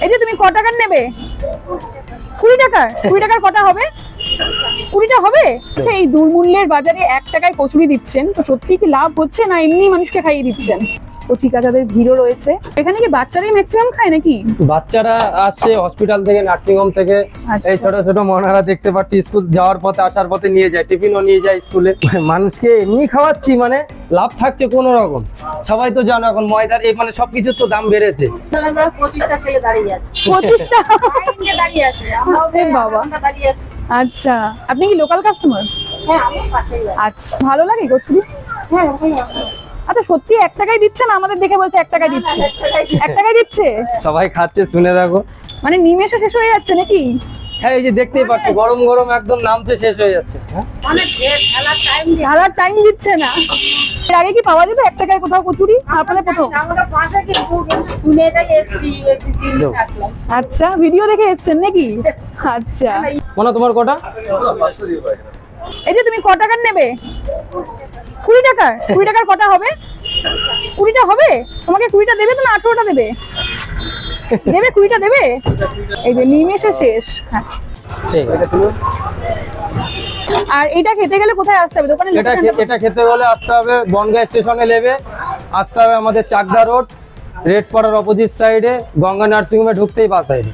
এই যে তুমি ক টাকার নেবে? 20 টাকার। 20 টাকার কটা হবে? 20টা হবে। আচ্ছা, এই দুর্মূল্যের বাজারে 1 টাকায় কচুরি দিচ্ছেন, তো সত্যি কি লাভ হচ্ছে না এমনি মানুষকে খাইয়ে দিচ্ছেন? কচি কাচাদের ভিড়ও রয়েছে। এখানে কি বাচ্চারাই ম্যাক্সিমাম খায় নাকি? বাচ্চারা আসছে হসপিটাল থেকে, নার্সিং হোম থেকে। এই ছোট ছোট মনারা দেখতে পাচ্ছি, স্কুল যাওয়ার পথে আসার পথে নিয়ে যায়, টিফিনও নিয়ে যায় স্কুলে। মানুষকে এমনি খাওয়াচ্ছি, মানে লাভ থাকছে কোনো রকম। সবাই তো জানো এখন ময়দার এই মানে সবকিছুর তো দাম বেড়েছে। 25টা ছেলে দাঁড়িয়ে আছে। 25টা? লাইনে দাঁড়িয়ে আছে। আমরাও বাবা। দাঁড়িয়ে আছি। আচ্ছা, আপনি কি লোকাল কাস্টমার? হ্যাঁ, আমার পাশেই আছে। আচ্ছা, ভালো লাগে কচুরি? হ্যাঁ, আচ্ছা, সত্যি 1 টাকায় দিচ্ছে না? আমাদের দেখে বলছে 1 টাকায় দিচ্ছে। 1 টাকায় দিচ্ছে? সবাই খাচ্ছে, শুনে রাখো। মানে নিমেষে শেষ হয়ে যাচ্ছে নাকি? হ্যাঁ, এই যে দেখতেই পাচ্ছ, গরম গরম একদম নামছে, শেষ হয়ে যাচ্ছে। অনেক খেলার টাইম ঢালার টাইম দিচ্ছে না। এর আগে কি পাওয়া যেত 1 টাকায় কোথাও কচুরি? আপনাদের প্রথম? আমরা পাশে কিন্তু শুনে যাই এসছি আসলাম। আচ্ছা, ভিডিও দেখে এসেছেন নাকি? আচ্ছা, মনে তোমার কটা? এই যে তুমি ক টাকার নেবে? 20 টাকার। 20 টাকার কটা হবে? 20টা হবে? তোমাকে 20টা দেবে তো না 18টা দেবে? দেবে 20টা দেবে? এই যে নিমেষে শেষ। হ্যাঁ। ঠিক আছে, তুলো। আর এটা খেতে গেলে কোথায় আসতে হবে? দোকানে এটা খেতে হলে আসতে হবে বনগাঁ স্টেশনে নেবে, আসতে হবে আমাদের চাকদা রোড, রেড পাড়ার অপোজিট সাইডে, গঙ্গা নার্সিং হোমে ঢুকতেই বাঁ সাইডে।